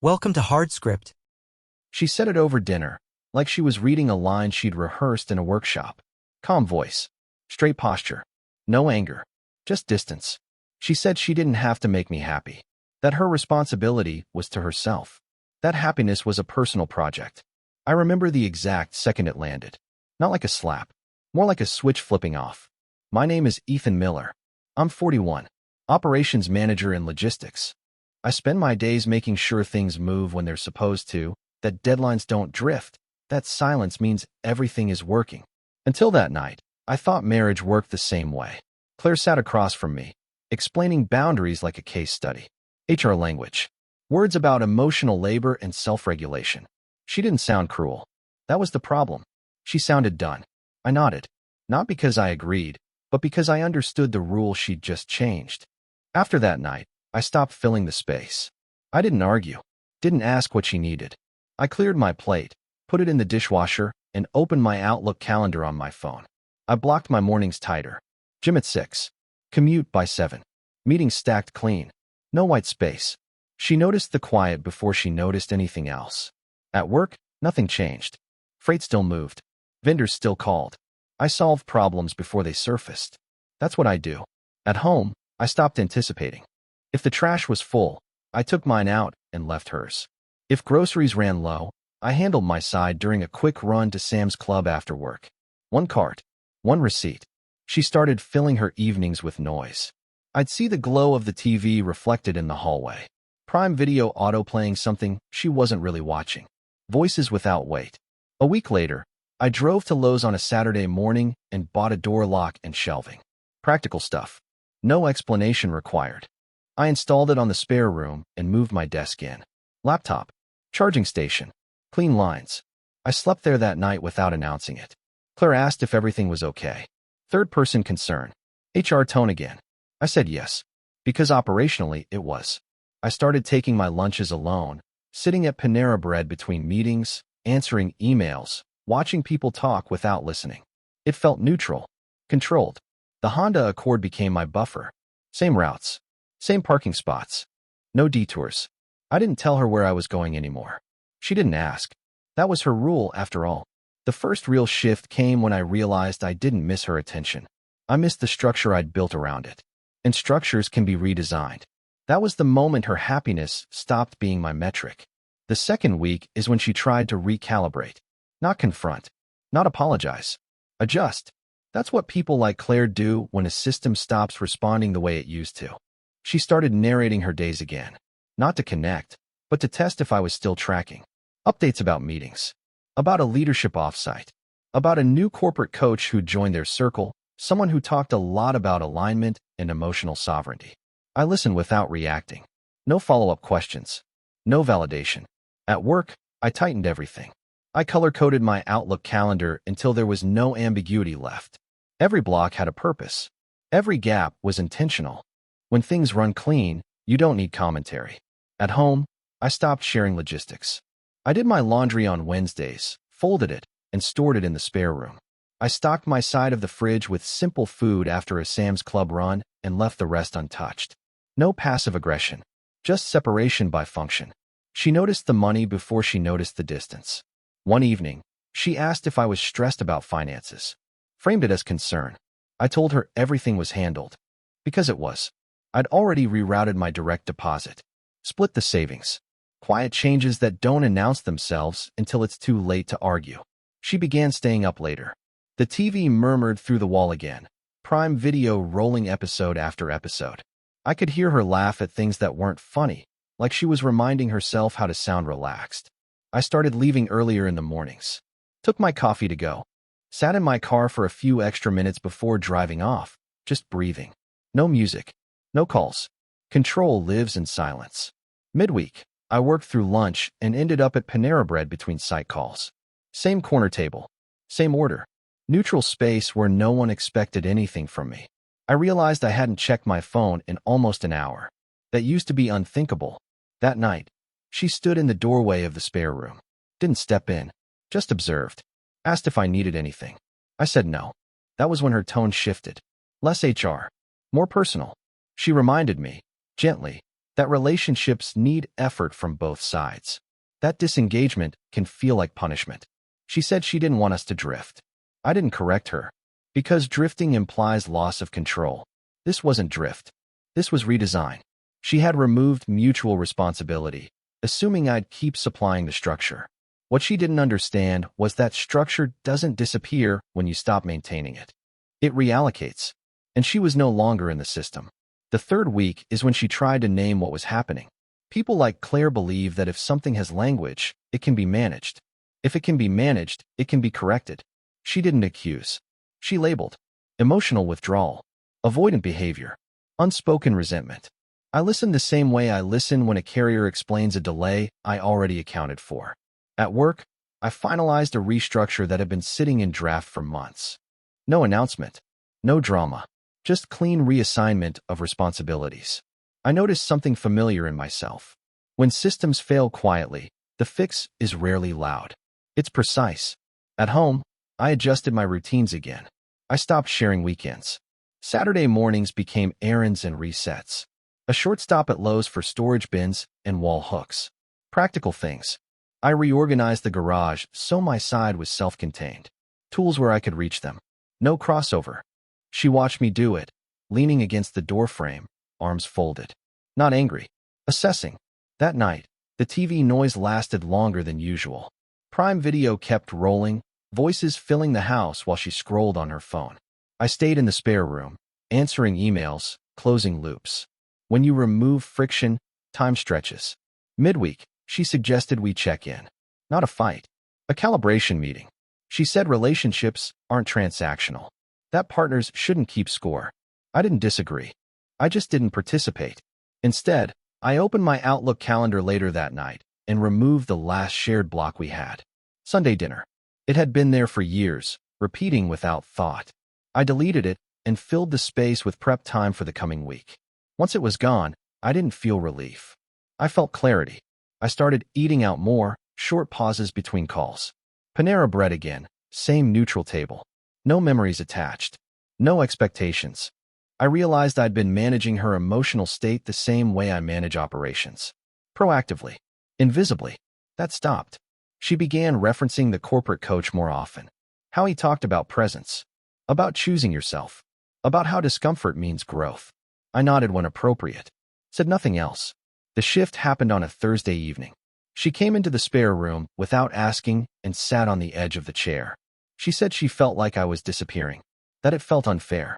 Welcome to Hard Script. She said it over dinner, like she was reading a line she'd rehearsed in a workshop. Calm voice, straight posture, no anger, just distance. She said she didn't have to make me happy, that her responsibility was to herself. That happiness was a personal project. I remember the exact second it landed. Not like a slap, more like a switch flipping off. My name is Ethan Miller. I'm 41, operations manager in logistics. I spend my days making sure things move when they're supposed to, that deadlines don't drift, that silence means everything is working. Until that night, I thought marriage worked the same way. Claire sat across from me, explaining boundaries like a case study. HR language. Words about emotional labor and self-regulation. She didn't sound cruel. That was the problem. She sounded done. I nodded. Not because I agreed, but because I understood the rule she'd just changed. After that night, I stopped filling the space. I didn't argue, didn't ask what she needed. I cleared my plate, put it in the dishwasher, and opened my Outlook calendar on my phone. I blocked my mornings tighter. Gym at 6. Commute by 7. Meetings stacked clean. No white space. She noticed the quiet before she noticed anything else. At work, nothing changed. Freight still moved. Vendors still called. I solved problems before they surfaced. That's what I do. At home, I stopped anticipating. If the trash was full, I took mine out and left hers. If groceries ran low, I handled my side during a quick run to Sam's Club after work. One cart, one receipt. She started filling her evenings with noise. I'd see the glow of the TV reflected in the hallway. Prime Video auto-playing something she wasn't really watching. Voices without weight. A week later, I drove to Lowe's on a Saturday morning and bought a door lock and shelving. Practical stuff. No explanation required. I installed it on the spare room and moved my desk in. Laptop. Charging station. Clean lines. I slept there that night without announcing it. Claire asked if everything was okay. Third-person concern. HR tone again. I said yes, because operationally it was. I started taking my lunches alone, sitting at Panera Bread between meetings, answering emails, watching people talk without listening. It felt neutral, controlled. The Honda Accord became my buffer. Same routes, same parking spots. No detours. I didn't tell her where I was going anymore. She didn't ask. That was her rule, after all. The first real shift came when I realized I didn't miss her attention. I missed the structure I'd built around it. And structures can be redesigned. That was the moment her happiness stopped being my metric. The second week is when she tried to recalibrate. Not confront. Not apologize. Adjust. That's what people like Claire do when a system stops responding the way it used to. She started narrating her days again. Not to connect, but to test if I was still tracking. Updates about meetings. About a leadership offsite. About a new corporate coach who joined their circle, someone who talked a lot about alignment and emotional sovereignty. I listened without reacting. No follow-up questions. No validation. At work, I tightened everything. I color-coded my Outlook calendar until there was no ambiguity left. Every block had a purpose. Every gap was intentional. When things run clean, you don't need commentary. At home, I stopped sharing logistics. I did my laundry on Wednesdays, folded it, and stored it in the spare room. I stocked my side of the fridge with simple food after a Sam's Club run and left the rest untouched. No passive aggression, just separation by function. She noticed the money before she noticed the distance. One evening, she asked if I was stressed about finances. Framed it as concern. I told her everything was handled. Because it was. I'd already rerouted my direct deposit. Split the savings. Quiet changes that don't announce themselves until it's too late to argue. She began staying up later. The TV murmured through the wall again. Prime Video rolling episode after episode. I could hear her laugh at things that weren't funny, like she was reminding herself how to sound relaxed. I started leaving earlier in the mornings. Took my coffee to go. Sat in my car for a few extra minutes before driving off, just breathing. No music. No calls. Control lives in silence. Midweek, I worked through lunch and ended up at Panera Bread between site calls. Same corner table. Same order. Neutral space where no one expected anything from me. I realized I hadn't checked my phone in almost an hour. That used to be unthinkable. That night, she stood in the doorway of the spare room. Didn't step in. Just observed. Asked if I needed anything. I said no. That was when her tone shifted. Less HR. More personal. She reminded me, gently, that relationships need effort from both sides. That disengagement can feel like punishment. She said she didn't want us to drift. I didn't correct her, because drifting implies loss of control. This wasn't drift. This was redesign. She had removed mutual responsibility, assuming I'd keep supplying the structure. What she didn't understand was that structure doesn't disappear when you stop maintaining it. It reallocates, and she was no longer in the system. The third week is when she tried to name what was happening. People like Claire believe that if something has language, it can be managed. If it can be managed, it can be corrected. She didn't accuse. She labeled. Emotional withdrawal, avoidant behavior, unspoken resentment. I listened the same way I listen when a carrier explains a delay I already accounted for. At work, I finalized a restructure that had been sitting in draft for months. No announcement, no drama, just clean reassignment of responsibilities. I noticed something familiar in myself. When systems fail quietly, the fix is rarely loud. It's precise. At home, I adjusted my routines again. I stopped sharing weekends. Saturday mornings became errands and resets. A short stop at Lowe's for storage bins and wall hooks. Practical things. I reorganized the garage so my side was self-contained. Tools where I could reach them. No crossover. She watched me do it, leaning against the doorframe, arms folded. Not angry. Assessing. That night, the TV noise lasted longer than usual. Prime Video kept rolling, voices filling the house while she scrolled on her phone. I stayed in the spare room, answering emails, closing loops. When you remove friction, time stretches. Midweek, she suggested we check in. Not a fight. A calibration meeting. She said relationships aren't transactional. That partners shouldn't keep score. I didn't disagree. I just didn't participate. Instead, I opened my Outlook calendar later that night and removed the last shared block we had. Sunday dinner. It had been there for years, repeating without thought. I deleted it and filled the space with prep time for the coming week. Once it was gone, I didn't feel relief. I felt clarity. I started eating out more, short pauses between calls. Panera Bread again, same neutral table. No memories attached. No expectations. I realized I'd been managing her emotional state the same way I manage operations. Proactively. Invisibly. That stopped. She began referencing the corporate coach more often. How he talked about presence. About choosing yourself. About how discomfort means growth. I nodded when appropriate. Said nothing else. The shift happened on a Thursday evening. She came into the spare room without asking and sat on the edge of the chair. She said she felt like I was disappearing, that it felt unfair.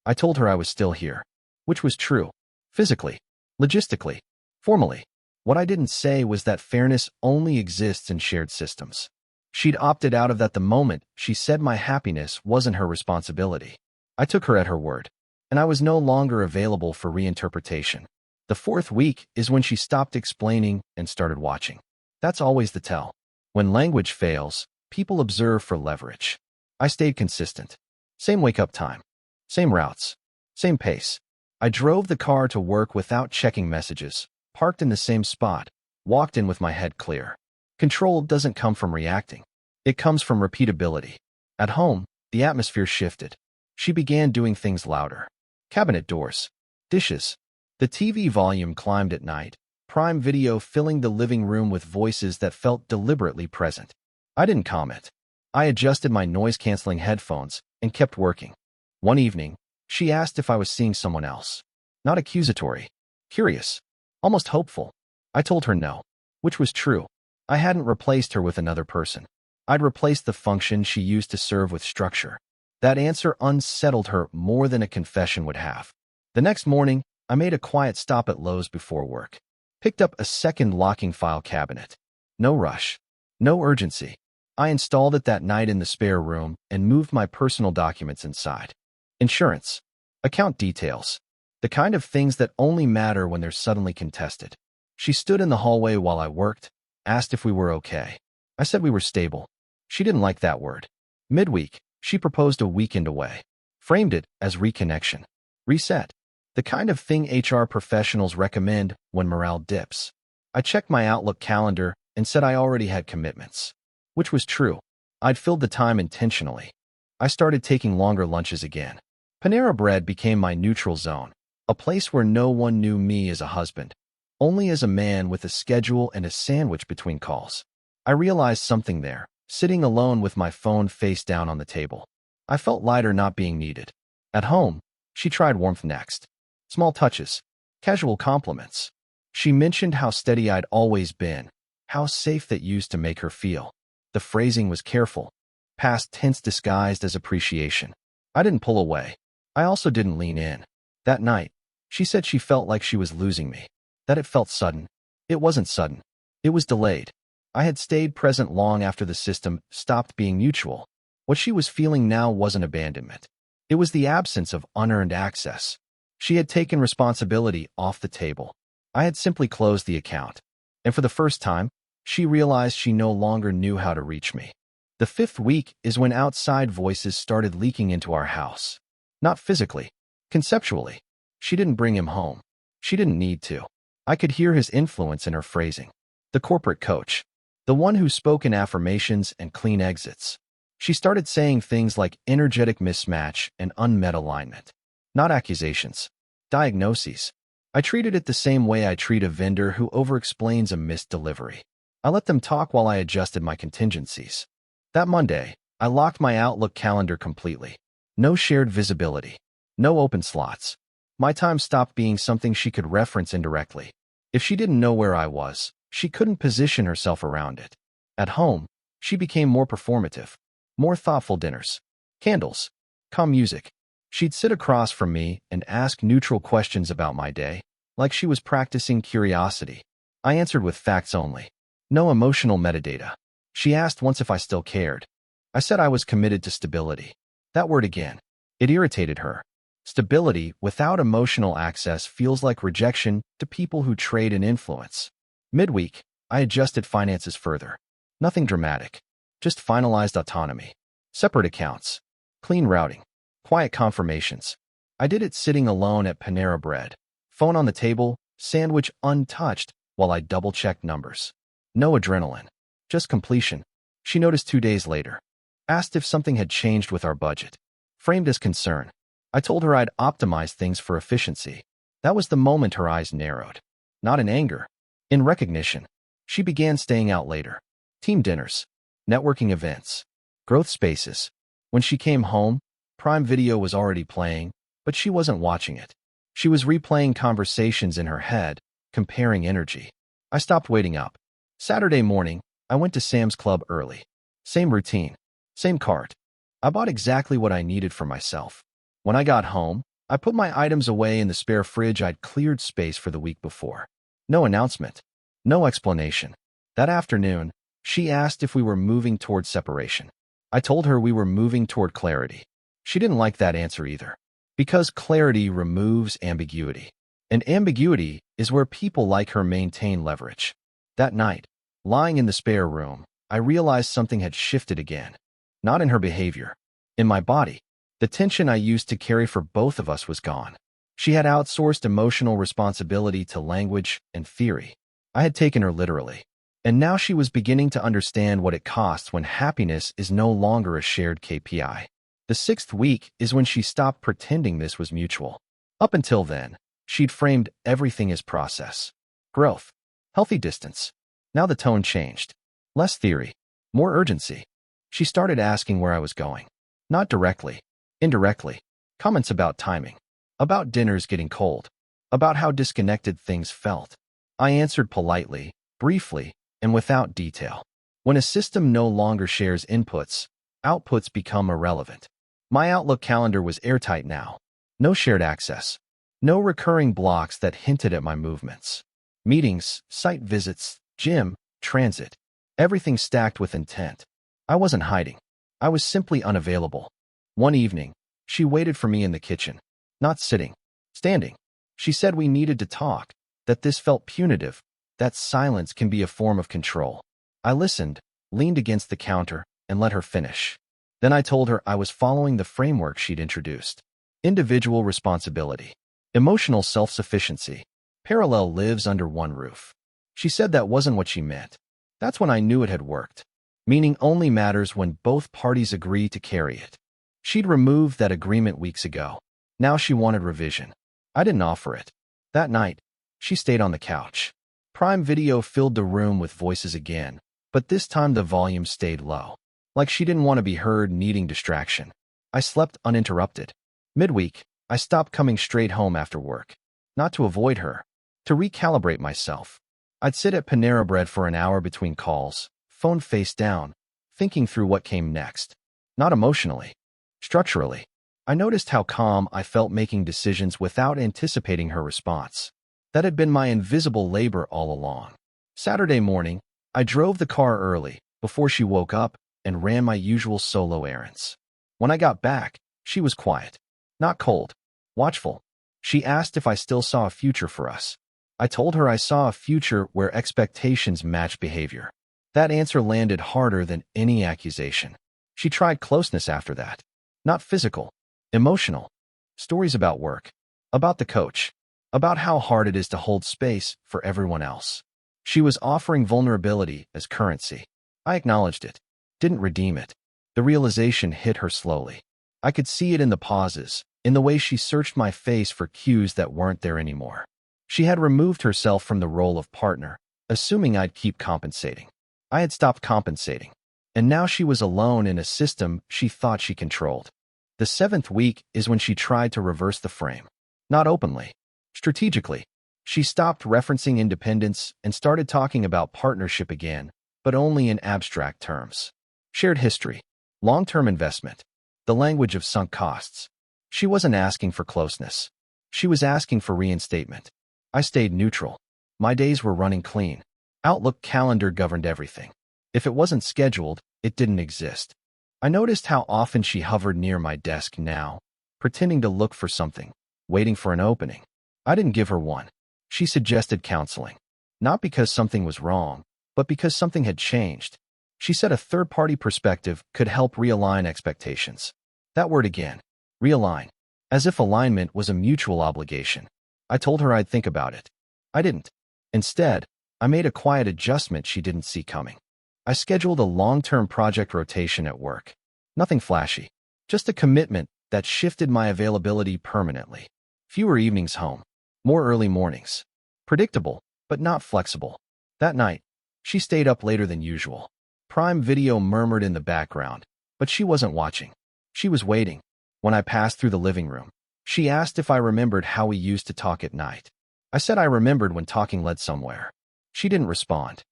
I told her I was still here, which was true. Physically, logistically, formally. What I didn't say was that fairness only exists in shared systems. She'd opted out of that the moment she said my happiness wasn't her responsibility. I took her at her word, and I was no longer available for reinterpretation. The fourth week is when she stopped explaining and started watching. That's always the tell. When language fails, people observe for leverage. I stayed consistent. Same wake-up time. Same routes. Same pace. I drove the car to work without checking messages, parked in the same spot, walked in with my head clear. Control doesn't come from reacting. It comes from repeatability. At home, the atmosphere shifted. She began doing things louder. Cabinet doors. Dishes. The TV volume climbed at night, Prime Video filling the living room with voices that felt deliberately present. I didn't comment. I adjusted my noise-canceling headphones and kept working. One evening, she asked if I was seeing someone else. Not accusatory. Curious. Almost hopeful. I told her no. Which was true. I hadn't replaced her with another person. I'd replaced the function she used to serve with structure. That answer unsettled her more than a confession would have. The next morning, I made a quiet stop at Lowe's before work. Picked up a second locking file cabinet. No rush. No urgency. I installed it that night in the spare room and moved my personal documents inside. Insurance. Account details. The kind of things that only matter when they're suddenly contested. She stood in the hallway while I worked, asked if we were okay. I said we were stable. She didn't like that word. Midweek, she proposed a weekend away. Framed it as reconnection. Reset. The kind of thing HR professionals recommend when morale dips. I checked my Outlook calendar and said I already had commitments. Which was true. I'd filled the time intentionally. I started taking longer lunches again. Panera Bread became my neutral zone, a place where no one knew me as a husband, only as a man with a schedule and a sandwich between calls. I realized something there, sitting alone with my phone face down on the table. I felt lighter not being needed. At home, she tried warmth next. Small touches, casual compliments. She mentioned how steady I'd always been, how safe that used to make her feel. The phrasing was careful, past tense disguised as appreciation. I didn't pull away. I also didn't lean in. That night, she said she felt like she was losing me, that it felt sudden. It wasn't sudden. It was delayed. I had stayed present long after the system stopped being mutual. What she was feeling now wasn't abandonment. It was the absence of unearned access. She had taken responsibility off the table. I had simply closed the account. And for the first time, she realized she no longer knew how to reach me. The 5th week is when outside voices started leaking into our house. Not physically, conceptually. She didn't bring him home. She didn't need to. I could hear his influence in her phrasing. The corporate coach. The one who spoke in affirmations and clean exits. She started saying things like energetic mismatch and unmet alignment. Not accusations. Diagnoses. I treated it the same way I treat a vendor who overexplains a missed delivery. I let them talk while I adjusted my contingencies. That Monday, I locked my Outlook calendar completely. No shared visibility. No open slots. My time stopped being something she could reference indirectly. If she didn't know where I was, she couldn't position herself around it. At home, she became more performative. More thoughtful dinners. Candles. Calm music. She'd sit across from me and ask neutral questions about my day, like she was practicing curiosity. I answered with facts only. No emotional metadata. She asked once if I still cared. I said I was committed to stability. That word again. It irritated her. Stability without emotional access feels like rejection to people who trade in influence. Midweek, I adjusted finances further. Nothing dramatic. Just finalized autonomy. Separate accounts. Clean routing. Quiet confirmations. I did it sitting alone at Panera Bread. Phone on the table, sandwich untouched while I double-checked numbers. No adrenaline. Just completion. She noticed 2 days later. Asked if something had changed with our budget. Framed as concern. I told her I'd optimized things for efficiency. That was the moment her eyes narrowed. Not in anger. In recognition. She began staying out later. Team dinners. Networking events. Growth spaces. When she came home, Prime Video was already playing, but she wasn't watching it. She was replaying conversations in her head, comparing energy. I stopped waiting up. Saturday morning, I went to Sam's Club early. Same routine. Same cart. I bought exactly what I needed for myself. When I got home, I put my items away in the spare fridge I'd cleared space for the week before. No announcement. No explanation. That afternoon, she asked if we were moving toward separation. I told her we were moving toward clarity. She didn't like that answer either. Because clarity removes ambiguity. And ambiguity is where people like her maintain leverage. That night, lying in the spare room, I realized something had shifted again. Not in her behavior. In my body. The tension I used to carry for both of us was gone. She had outsourced emotional responsibility to language and theory. I had taken her literally. And now she was beginning to understand what it costs when happiness is no longer a shared KPI. The 6th week is when she stopped pretending this was mutual. Up until then, she'd framed everything as process. Growth. Healthy distance. Now the tone changed. Less theory. More urgency. She started asking where I was going. Not directly. Indirectly. Comments about timing. About dinners getting cold. About how disconnected things felt. I answered politely, briefly, and without detail. When a system no longer shares inputs, outputs become irrelevant. My Outlook calendar was airtight now. No shared access. No recurring blocks that hinted at my movements. Meetings, site visits, gym, transit. Everything stacked with intent. I wasn't hiding. I was simply unavailable. One evening, she waited for me in the kitchen. Not sitting. Standing. She said we needed to talk, that this felt punitive, that silence can be a form of control. I listened, leaned against the counter, and let her finish. Then I told her I was following the framework she'd introduced. Individual responsibility. Emotional self-sufficiency. Parallel lives under one roof. She said that wasn't what she meant. That's when I knew it had worked. Meaning only matters when both parties agree to carry it. She'd removed that agreement weeks ago. Now she wanted revision. I didn't offer it. That night, She stayed on the couch. Prime Video filled the room with voices again, but this time the volume stayed low. Like she didn't want to be heard, needing distraction. I slept uninterrupted. Midweek, I stopped coming straight home after work. Not to avoid her, to recalibrate myself. I'd sit at Panera Bread for an hour between calls, phone face down, thinking through what came next. Not emotionally, structurally. I noticed how calm I felt making decisions without anticipating her response. That had been my invisible labor all along. Saturday morning, I drove the car early, before she woke up, and ran my usual solo errands. When I got back, she was quiet. Not cold. Watchful. She asked if I still saw a future for us. I told her I saw a future where expectations matched behavior. That answer landed harder than any accusation. She tried closeness after that. Not physical. Emotional. Stories about work. About the coach. About how hard it is to hold space for everyone else. She was offering vulnerability as currency. I acknowledged it. Didn't redeem it. The realization hit her slowly. I could see it in the pauses, in the way she searched my face for cues that weren't there anymore. She had removed herself from the role of partner, assuming I'd keep compensating. I had stopped compensating. And now she was alone in a system she thought she controlled. The 7th week is when she tried to reverse the frame. Not openly. Strategically. She stopped referencing independence and started talking about partnership again, but only in abstract terms. Shared history. Long-term investment. The language of sunk costs. She wasn't asking for closeness. She was asking for reinstatement. I stayed neutral. My days were running clean. Outlook calendar governed everything. If it wasn't scheduled, it didn't exist. I noticed how often she hovered near my desk now, pretending to look for something, waiting for an opening. I didn't give her one. She suggested counseling. Not because something was wrong, but because something had changed. She said a third-party perspective could help realign expectations. That word again. Realign. As if alignment was a mutual obligation. I told her I'd think about it. I didn't. Instead, I made a quiet adjustment she didn't see coming. I scheduled a long-term project rotation at work. Nothing flashy. Just a commitment that shifted my availability permanently. Fewer evenings home. More early mornings. Predictable, but not flexible. That night, she stayed up later than usual. Prime Video murmured in the background, but she wasn't watching. She was waiting. When I passed through the living room, she asked if I remembered how we used to talk at night. I said I remembered when talking led somewhere. She didn't respond.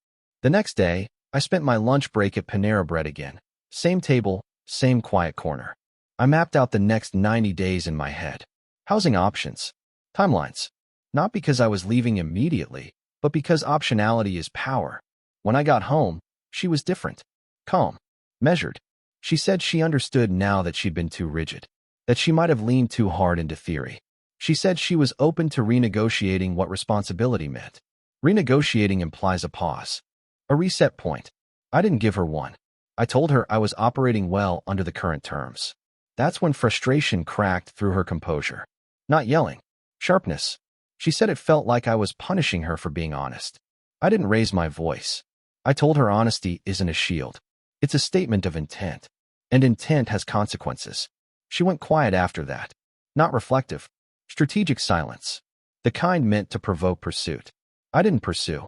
The next day, I spent my lunch break at Panera Bread again. Same table, same quiet corner. I mapped out the next 90 days in my head. Housing options. Timelines. Not because I was leaving immediately, but because optionality is power. When I got home, she was different. Calm. Measured. She said she understood now that she'd been too rigid. That she might have leaned too hard into theory. She said she was open to renegotiating what responsibility meant. Renegotiating implies a pause. A reset point. I didn't give her one. I told her I was operating well under the current terms. That's when frustration cracked through her composure. Not yelling. Sharpness. She said it felt like I was punishing her for being honest. I didn't raise my voice. I told her honesty isn't a shield. It's a statement of intent. And intent has consequences. She went quiet after that. Not reflective. Strategic silence. The kind meant to provoke pursuit. I didn't pursue.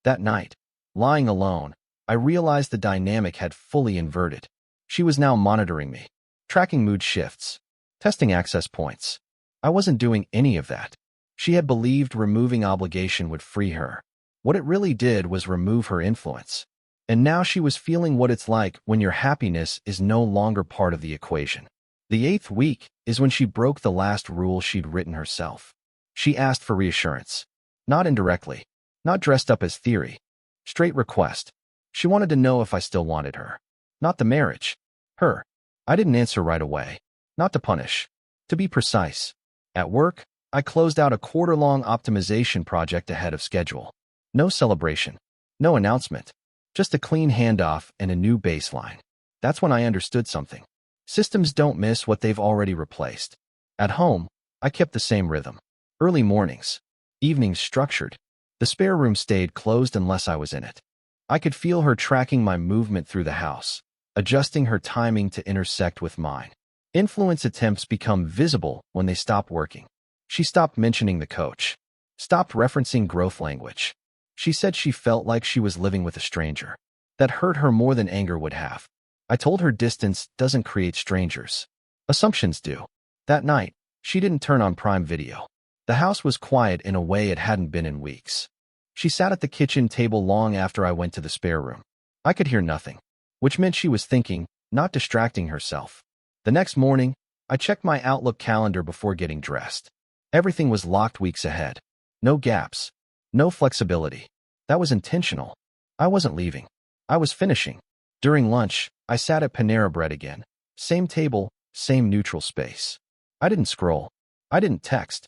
That night, lying alone, I realized the dynamic had fully inverted. She was now monitoring me, tracking mood shifts, testing access points. I wasn't doing any of that. She had believed removing obligation would free her. What it really did was remove her influence. And now she was feeling what it's like when your happiness is no longer part of the equation. The 8th week is when she broke the last rule she'd written herself. She asked for reassurance. Not indirectly. Not dressed up as theory. Straight request. She wanted to know if I still wanted her. Not the marriage. Her. I didn't answer right away. Not to punish. To be precise. At work, I closed out a quarter-long optimization project ahead of schedule. No celebration. No announcement. Just a clean handoff and a new baseline. That's when I understood something. Systems don't miss what they've already replaced. At home, I kept the same rhythm. Early mornings. Evenings structured. The spare room stayed closed unless I was in it. I could feel her tracking my movement through the house, adjusting her timing to intersect with mine. Influence attempts become visible when they stop working. She stopped mentioning the coach. Stopped referencing growth language. She said she felt like she was living with a stranger. That hurt her more than anger would have. I told her distance doesn't create strangers. Assumptions do. That night, she didn't turn on Prime Video. The house was quiet in a way it hadn't been in weeks. She sat at the kitchen table long after I went to the spare room. I could hear nothing, which meant she was thinking, not distracting herself. The next morning, I checked my Outlook calendar before getting dressed. Everything was locked weeks ahead. No gaps. No flexibility. That was intentional. I wasn't leaving. I was finishing. During lunch, I sat at Panera Bread again. Same table, same neutral space. I didn't scroll. I didn't text.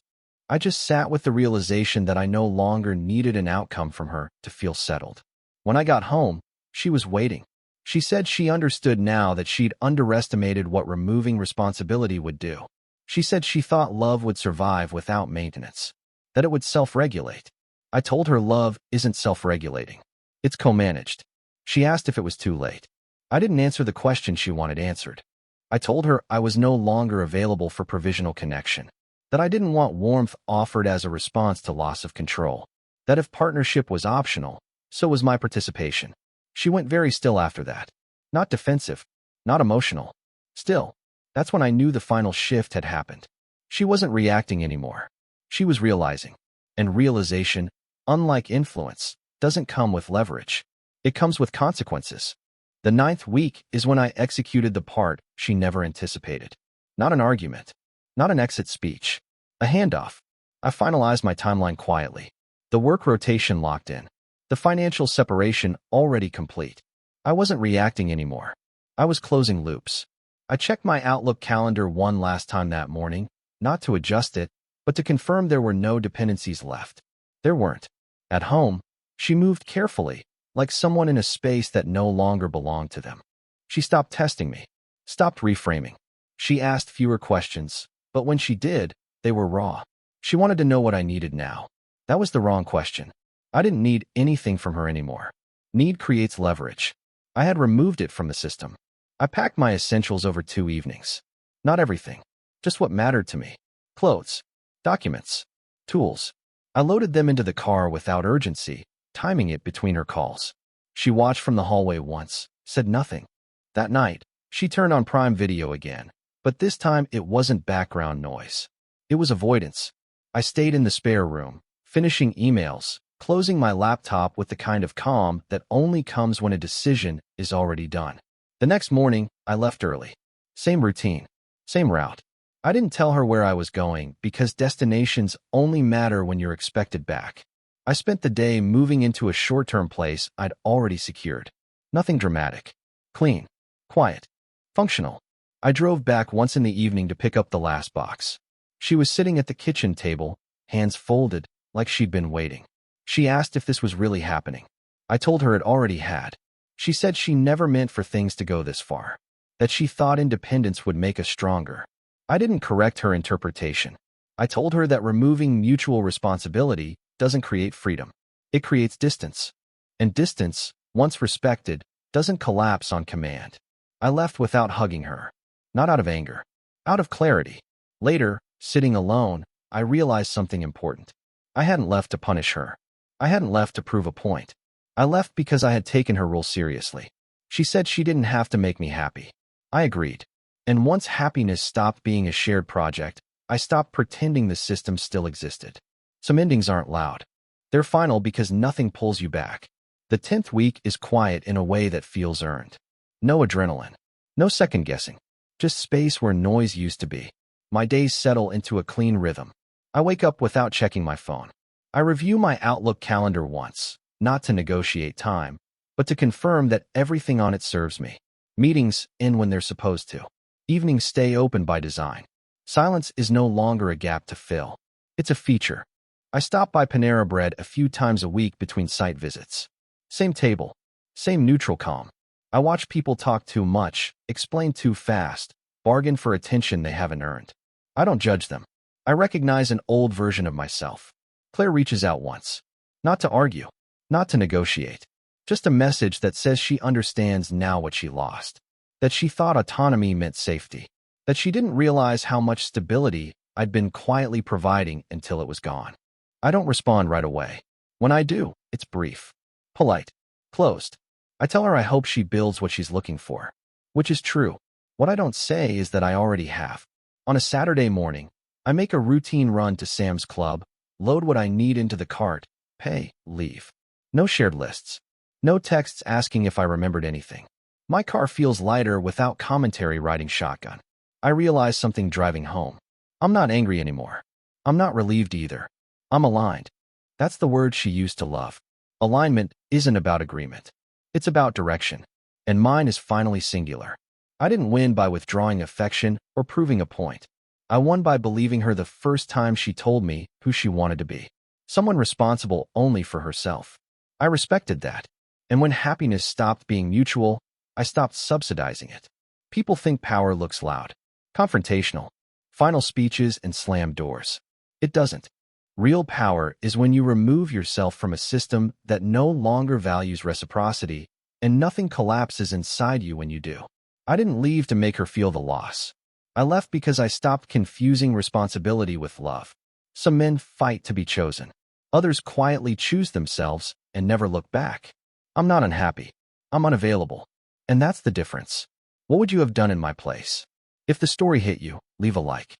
I just sat with the realization that I no longer needed an outcome from her to feel settled. When I got home, she was waiting. She said she understood now that she'd underestimated what removing responsibility would do. She said she thought love would survive without maintenance, that it would self-regulate. I told her love isn't self-regulating. It's co-managed. She asked if it was too late. I didn't answer the question she wanted answered. I told her I was no longer available for provisional connection, that I didn't want warmth offered as a response to loss of control, that if partnership was optional, so was my participation. She went very still after that. Not defensive, not emotional. Still, that's when I knew the final shift had happened. She wasn't reacting anymore. She was realizing. And realization, unlike influence, doesn't come with leverage. It comes with consequences. The 9th week is when I executed the part she never anticipated. Not an argument. Not an exit speech. A handoff. I finalized my timeline quietly. The work rotation locked in. The financial separation already complete. I wasn't reacting anymore. I was closing loops. I checked my Outlook calendar one last time that morning, not to adjust it, but to confirm there were no dependencies left. There weren't. At home, she moved carefully, like someone in a space that no longer belonged to them. She stopped testing me, stopped reframing. She asked fewer questions, but when she did, they were raw. She wanted to know what I needed now. That was the wrong question. I didn't need anything from her anymore. Need creates leverage. I had removed it from the system. I packed my essentials over 2 evenings. Not everything, just what mattered to me. Clothes, documents, tools. I loaded them into the car without urgency, timing it between her calls. She watched from the hallway once, said nothing. That night, she turned on Prime Video again, but this time it wasn't background noise. It was avoidance. I stayed in the spare room, finishing emails, closing my laptop with the kind of calm that only comes when a decision is already done. The next morning, I left early. Same routine, same route. I didn't tell her where I was going because destinations only matter when you're expected back. I spent the day moving into a short-term place I'd already secured. Nothing dramatic. Clean. Quiet. Functional. I drove back once in the evening to pick up the last box. She was sitting at the kitchen table, hands folded, like she'd been waiting. She asked if this was really happening. I told her it already had. She said she never meant for things to go this far, that she thought independence would make us stronger. I didn't correct her interpretation. I told her that removing mutual responsibility doesn't create freedom. It creates distance. And distance, once respected, doesn't collapse on command. I left without hugging her. Not out of anger. Out of clarity. Later, sitting alone, I realized something important. I hadn't left to punish her. I hadn't left to prove a point. I left because I had taken her role seriously. She said she didn't have to make me happy. I agreed. And once happiness stopped being a shared project, I stopped pretending the system still existed. Some endings aren't loud. They're final because nothing pulls you back. The 10th week is quiet in a way that feels earned. No adrenaline. No second guessing. Just space where noise used to be. My days settle into a clean rhythm. I wake up without checking my phone. I review my Outlook calendar once, not to negotiate time, but to confirm that everything on it serves me. Meetings end when they're supposed to. Evenings stay open by design. Silence is no longer a gap to fill. It's a feature. I stop by Panera Bread a few times a week between site visits. Same table. Same neutral calm. I watch people talk too much, explain too fast, bargain for attention they haven't earned. I don't judge them. I recognize an old version of myself. Claire reaches out once. Not to argue. Not to negotiate. Just a message that says she understands now what she lost. That she thought autonomy meant safety. That she didn't realize how much stability I'd been quietly providing until it was gone. I don't respond right away. When I do, it's brief, polite, closed. I tell her I hope she builds what she's looking for, which is true. What I don't say is that I already have. On a Saturday morning, I make a routine run to Sam's Club, load what I need into the cart, pay, leave. No shared lists. No texts asking if I remembered anything. My car feels lighter without commentary riding shotgun. I realize something driving home. I'm not angry anymore. I'm not relieved either. I'm aligned. That's the word she used to love. Alignment isn't about agreement. It's about direction. And mine is finally singular. I didn't win by withdrawing affection or proving a point. I won by believing her the first time she told me who she wanted to be. Someone responsible only for herself. I respected that. And when happiness stopped being mutual, I stopped subsidizing it. People think power looks loud, confrontational, final speeches and slam doors. It doesn't. Real power is when you remove yourself from a system that no longer values reciprocity, and nothing collapses inside you when you do. I didn't leave to make her feel the loss. I left because I stopped confusing responsibility with love. Some men fight to be chosen. Others quietly choose themselves and never look back. I'm not unhappy. I'm unavailable. And that's the difference. What would you have done in my place? If the story hit you, leave a like.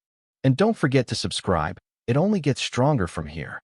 And don't forget to subscribe. It only gets stronger from here.